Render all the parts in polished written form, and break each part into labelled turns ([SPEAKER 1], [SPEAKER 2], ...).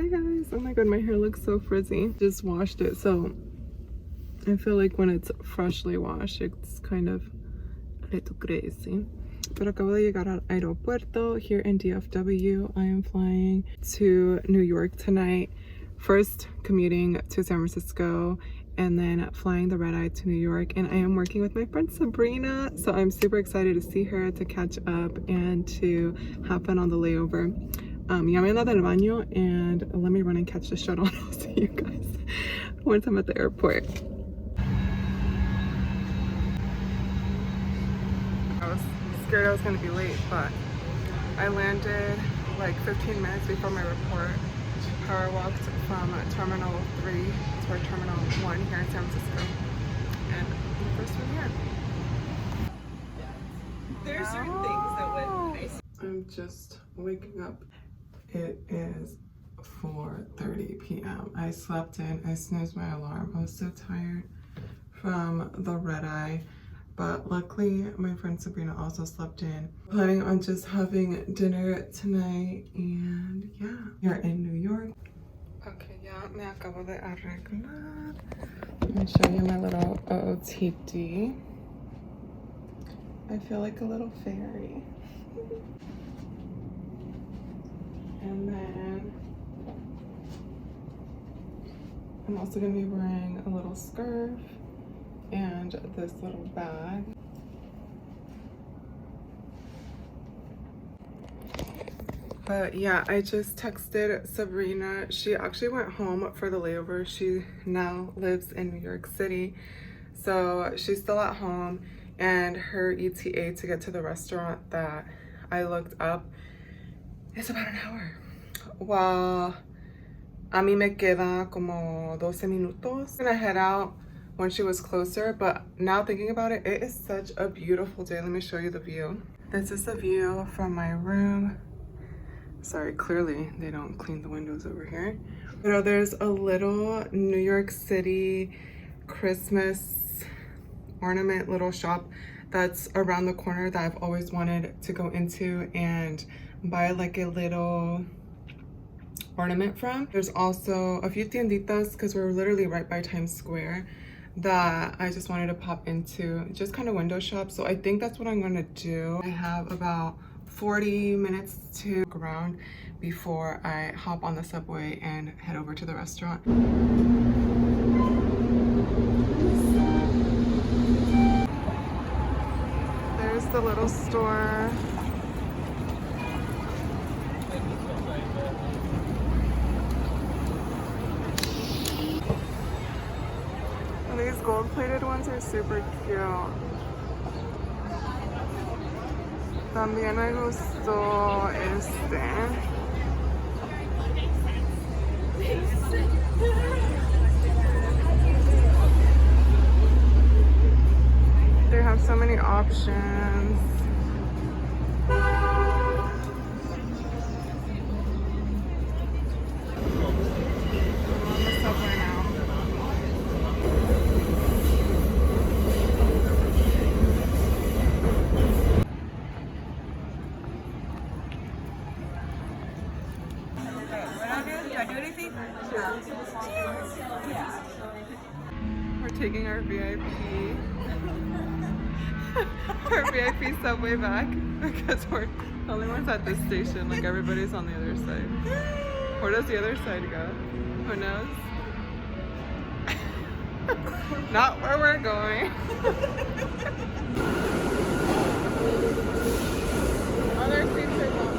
[SPEAKER 1] Hi guys. Oh my god, my hair looks so frizzy. Just washed it, so I feel like when it's freshly washed, it's kind of a little crazy. Pero acabo de llegar al aeropuerto here in DFW. I am flying to New York tonight. First commuting to San Francisco and then flying the red eye to New York. And I am working with my friend Sabrina. So I'm super excited to see her, to catch up, and to have fun on the layover. Ya me andaba del baño, and let me run and catch the shuttle. I'll see you guys once I'm at the airport. I was scared I was going to be late, but I landed like 15 minutes before my report. Power walked from Terminal 3 to Terminal 1 here in San Francisco. And the first one here.
[SPEAKER 2] There are certain things that when I...
[SPEAKER 1] I'm just waking up. It is 4:30 p.m. I slept in, I snoozed my alarm. I was so tired from the red eye. But luckily, my friend Sabrina also slept in. Planning on just having dinner tonight, and yeah, we're in New York. Okay, ya me acabo de arreglar. Let me show you my little OOTD. I feel like a little fairy. And then I'm also gonna be wearing a little scarf and this little bag. But yeah, I just texted Sabrina. She actually went home for the layover. She now lives in New York City. So she's still at home, and her ETA to get to the restaurant that I looked up is about an hour. While a mí me queda como 12 minutos. I'm gonna head out when she was closer, but now thinking about it, it is such a beautiful day. Let me show you the view. This is the view from my room. Sorry, clearly they don't clean the windows over here. You know, there's a little New York City Christmas ornament little shop that's around the corner that I've always wanted to go into and buy like a little ornament from. There's also a few tienditas, because we're literally right by Times Square, that I just wanted to pop into, just kind of window shop. So I think that's what I'm gonna do. I have about 40 minutes to walk around before I hop on the subway and head over to the restaurant. There's the little store. And these gold-plated ones are super cute. También me gustó este. They have so many options. We're taking our VIP subway back because we're the only ones at this station. Like everybody's on the other side. Where does the other side go? Who knows? Not where we're going. Other seats are gone.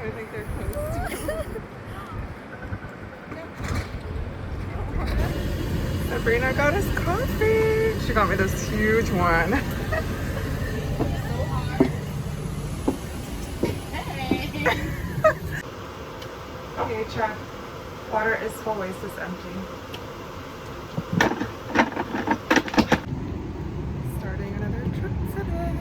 [SPEAKER 1] I think they're closed. Sabrina got us coffee. She got me this huge one. Hey, Chuck. Water is full, waste is empty. Starting another trip today.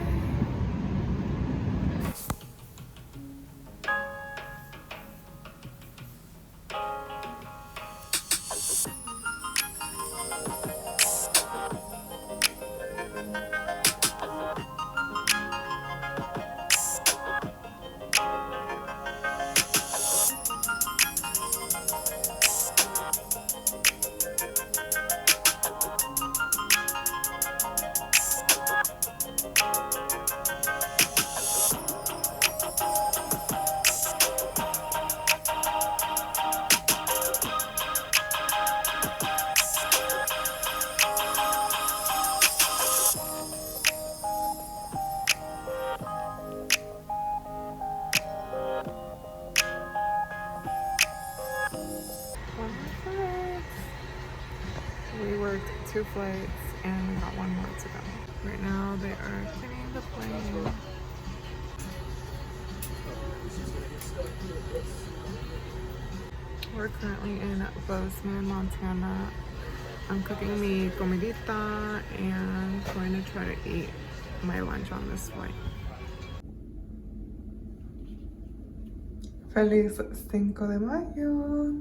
[SPEAKER 1] We worked 2 flights and we got 1 more to go. Right now they are cleaning the plane. We're currently in Bozeman, Montana. I'm cooking mi comidita and going to try to eat my lunch on this flight. Feliz 5 de Mayo!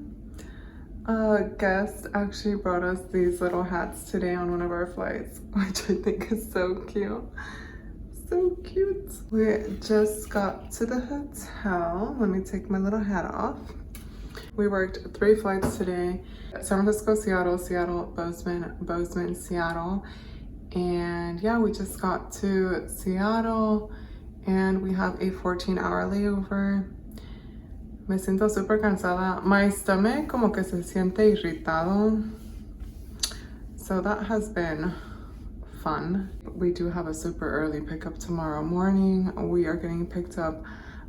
[SPEAKER 1] A guest actually brought us these little hats today on one of our flights, which I think is so cute. So cute. We just got to the hotel. Let me take my little hat off. We worked 3 flights today. San Francisco, Seattle, Seattle, Bozeman, Bozeman, Seattle. And yeah, we just got to Seattle and we have a 14-hour layover. Me siento súper cansada. My stomach como que se siente irritado. So that has been fun. We do have a super early pickup tomorrow morning. We are getting picked up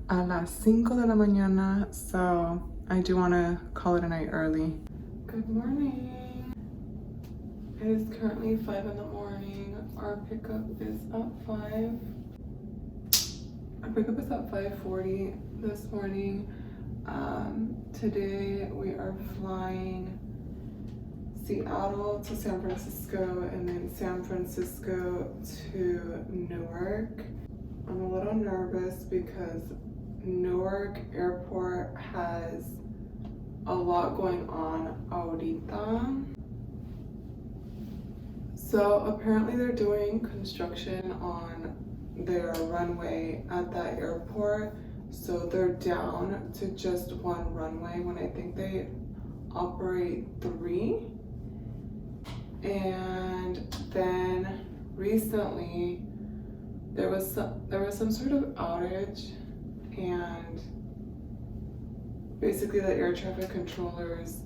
[SPEAKER 1] a las 5 de la mañana. So I do want to call it a night early. Good morning. It is currently 5 in the morning. Our pickup is at 5. Our pickup is at 5:40 this morning. Today we are flying Seattle to San Francisco and then San Francisco to Newark. I'm a little nervous because Newark Airport has a lot going on ahorita. So apparently they're doing construction on their runway at that airport. So they're down to just 1 runway when I think they operate 3. And then recently there was some sort of outage, and basically the air traffic controllers,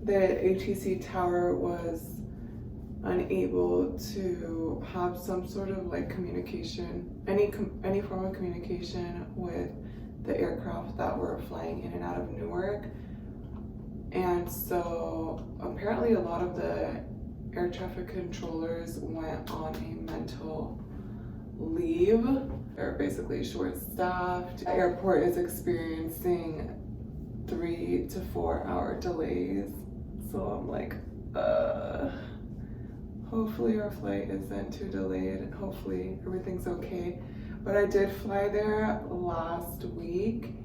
[SPEAKER 1] the ATC tower was unable to have some sort of like communication, any form of communication with the aircraft that were flying in and out of Newark. And so apparently a lot of the air traffic controllers went on a mental leave. They're basically short-staffed. The airport is experiencing 3 to 4 hour delays. So I'm like, hopefully our flight isn't too delayed and hopefully everything's okay. But I did fly there last week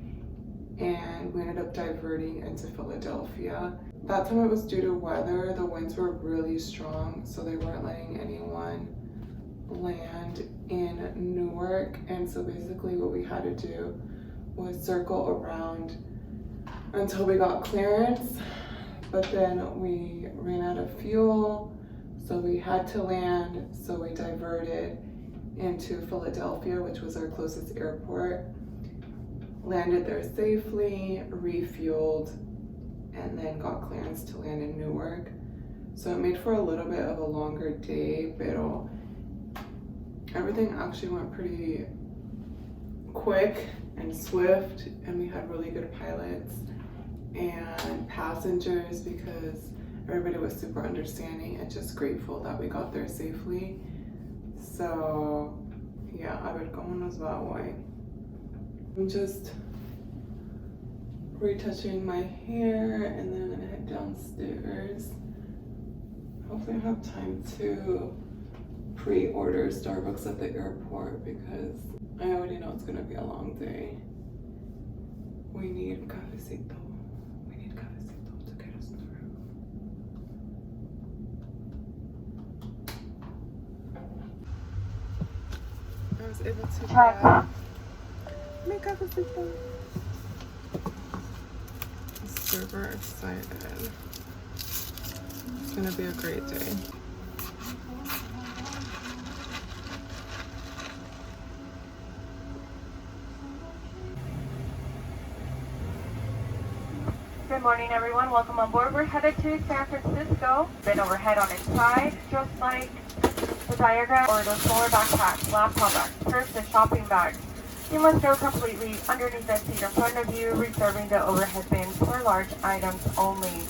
[SPEAKER 1] and we ended up diverting into Philadelphia. That time it was due to weather. The winds were really strong, so they weren't letting anyone land in Newark. And so basically what we had to do was circle around until we got clearance. But then we ran out of fuel, so we had to land, so we diverted into Philadelphia, which was our closest airport, landed there safely, refueled, and then got clearance to land in Newark. So it made for a little bit of a longer day, but everything actually went pretty quick and swift, and we had really good pilots and passengers because everybody was super understanding and just grateful that we got there safely. So yeah, a ver cómo nos va hoy. I'm just retouching my hair, and then I'm gonna head downstairs. Hopefully I have time to pre-order Starbucks at the airport because I already know it's gonna be a long day. We need cafecito. We need cafecito to get us through. I was able to grab my cafecito. I'm super excited. It's gonna be a great day.
[SPEAKER 3] Good morning, everyone. Welcome on board. We're headed to San Francisco. Been overhead on its side, just like the diagram, or the smaller backpacks, laptop bags, purse, and shopping bags. You must go completely underneath the seat in front of you, reserving the overhead bins for large items only.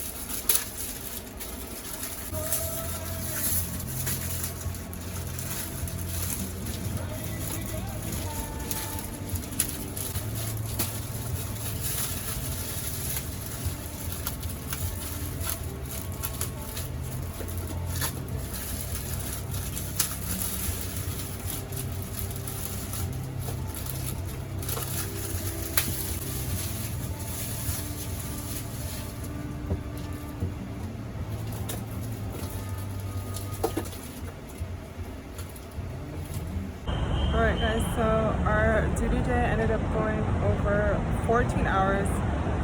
[SPEAKER 1] Alright guys, so our duty day ended up going over 14 hours,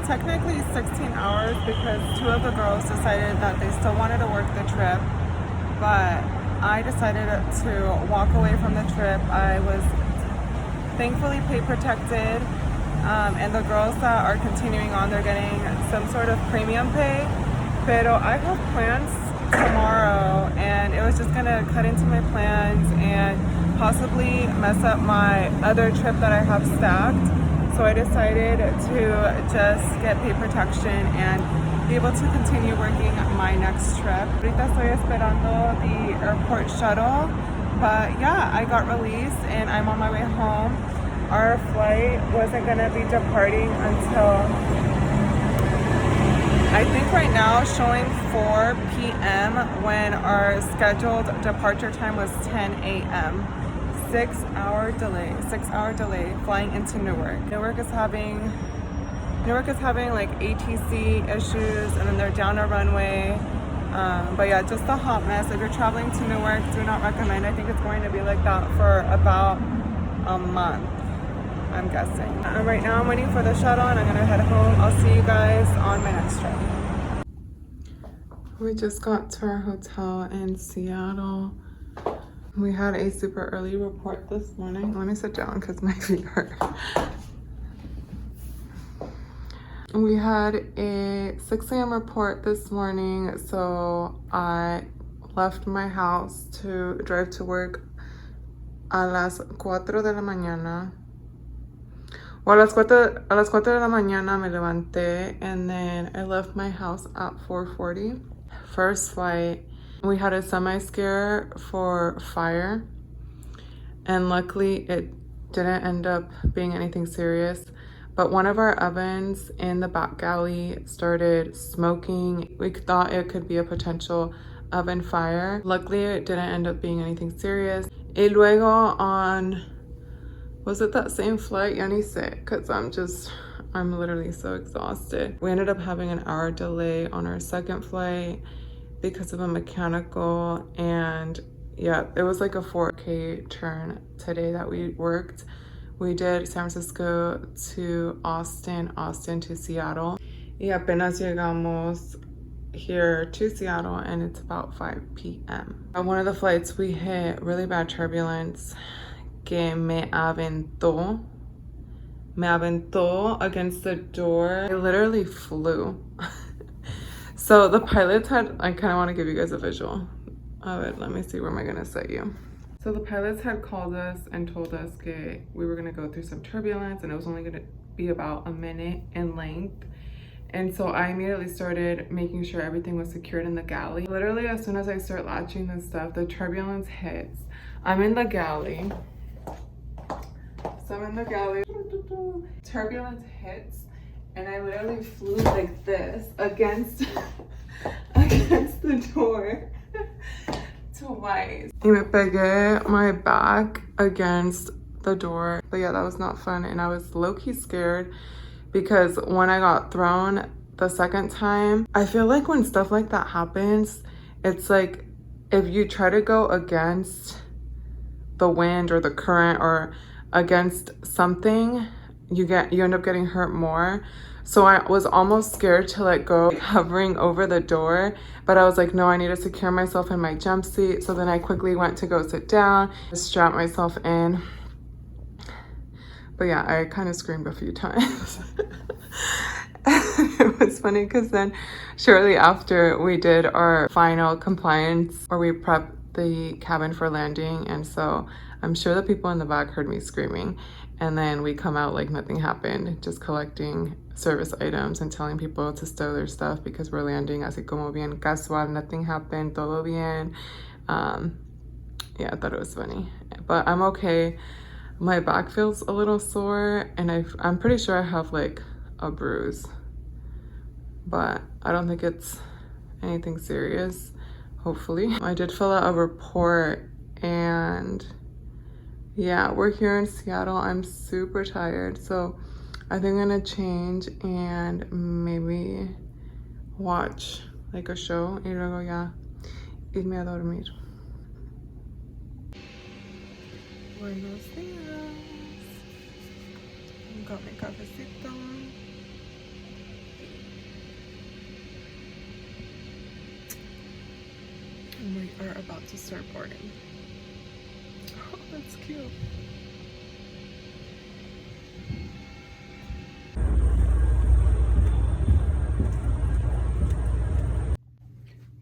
[SPEAKER 1] technically 16 hours because 2 of the girls decided that they still wanted to work the trip, but I decided to walk away from the trip. I was thankfully pay protected, and the girls that are continuing on, they're getting some sort of premium pay, pero I have plans tomorrow and it was just gonna cut into my plans and possibly mess up my other trip that I have stacked. So I decided to just get pay protection and be able to continue working my next trip. Ahorita estoy esperando the airport shuttle, but yeah, I got released and I'm on my way home. Our flight wasn't gonna be departing until I think right now showing 4 p.m. when our scheduled departure time was 10 a.m. 6-hour delay flying into Newark. Newark is having like ATC issues, and then they're down a runway. But yeah, just a hot mess. If you're traveling to Newark, do not recommend. I think it's going to be like that for about a month, I'm guessing. Right now I'm waiting for the shuttle and I'm gonna head home. I'll see you guys on my next trip. We just got to our hotel in Seattle. We had a super early report this morning. Let me sit down because my feet hurt. We had a 6 a.m. report this morning, so I left my house to drive to work a las 4 de la mañana. Well, a las 4 de la mañana me levanté, and then I left my house at 4:40. First flight, we had a semi-scare for fire, and luckily it didn't end up being anything serious. But one of our ovens in the back galley started smoking. We thought it could be a potential oven fire. Luckily, it didn't end up being anything serious. Y luego on, was it that same flight? Ya ni sé, because I'm literally so exhausted. We ended up having an hour delay on our second flight because of a mechanical, and yeah, it was like a 4K turn today that we worked. We did San Francisco to Austin, Austin to Seattle. Y apenas llegamos here to Seattle and it's about 5 p.m. On one of the flights we hit really bad turbulence que me aventó against the door. I literally flew. So the pilots had, I kind of want to give you guys a visual of it. Let me see, where am I gonna set you? So the pilots had called us and told us that we were gonna go through some turbulence and it was only gonna be about a minute in length. And so I immediately started making sure everything was secured in the galley. Literally, as soon as I start latching this stuff, the turbulence hits. I'm in the galley. So I'm in the galley. Turbulence hits and I literally flew like this against against the door twice. Y me pegué my back against the door. But yeah, that was not fun, and I was low-key scared because when I got thrown the second time, I feel like when stuff like that happens, it's like if you try to go against the wind or the current or against something, you end up getting hurt more. So I was almost scared to let go, hovering over the door, but I was like, no, I need to secure myself in my jump seat. So then I quickly went to go sit down, strap myself in. But yeah, I kind of screamed a few times. It was funny because then shortly after we did our final compliance, or we prepped the cabin for landing, and so I'm sure the people in the back heard me screaming, and then we come out like nothing happened, just collecting service items and telling people to stow their stuff because we're landing así como bien casual, nothing happened, todo bien. Yeah, I thought it was funny, but I'm okay. My back feels a little sore, and I'm pretty sure I have like a bruise, but I don't think it's anything serious, hopefully. I did fill out a report, and yeah, we're here in Seattle. I'm super tired, so I think I'm gonna change and maybe watch like a show y luego ya irme a dormir. Buenos días. Got my cafecito. And we are about to start boarding. Oh, that's cute.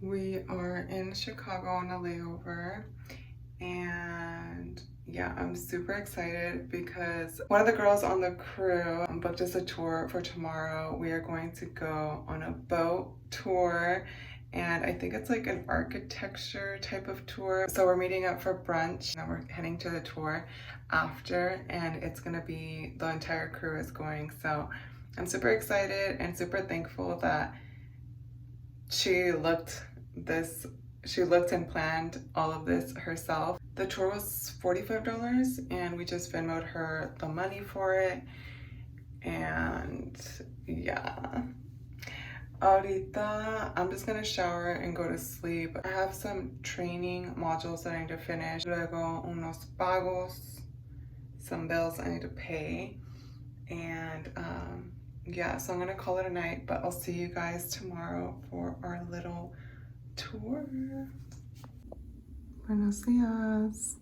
[SPEAKER 1] We are in Chicago on a layover, and yeah, I'm super excited because one of the girls on the crew booked us a tour for tomorrow. We are going to go on a boat tour, and I think it's like an architecture type of tour. So we're meeting up for brunch, and we're heading to the tour after, and it's gonna be, the entire crew is going. So I'm super excited and super thankful that she looked and planned all of this herself. The tour was $45, and we just Venmo'd her the money for it. And yeah, ahorita I'm just gonna shower and go to sleep. I have some training modules that I need to finish. Luego unos pagos, some bills I need to pay. And yeah, so I'm gonna call it a night, but I'll see you guys tomorrow for our little tour. Buenos días.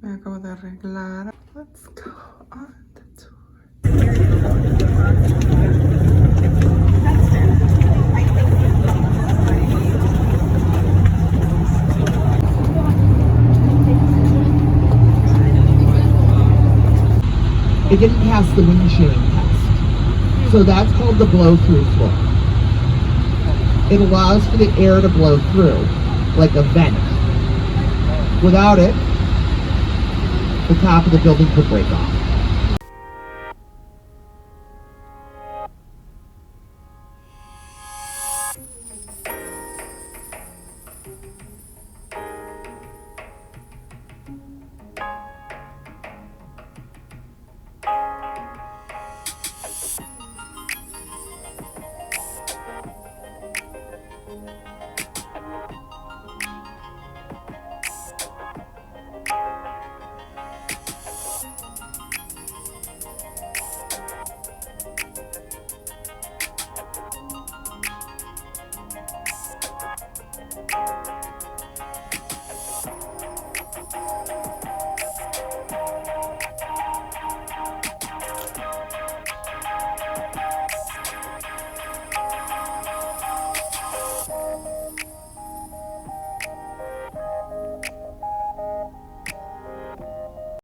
[SPEAKER 1] Me acabo de arreglar. Let's go on the tour.
[SPEAKER 4] It didn't pass the wind shearing test. So that's called the blow-through floor. It allows for the air to blow through, like a vent. Without it, the top of the building could break off.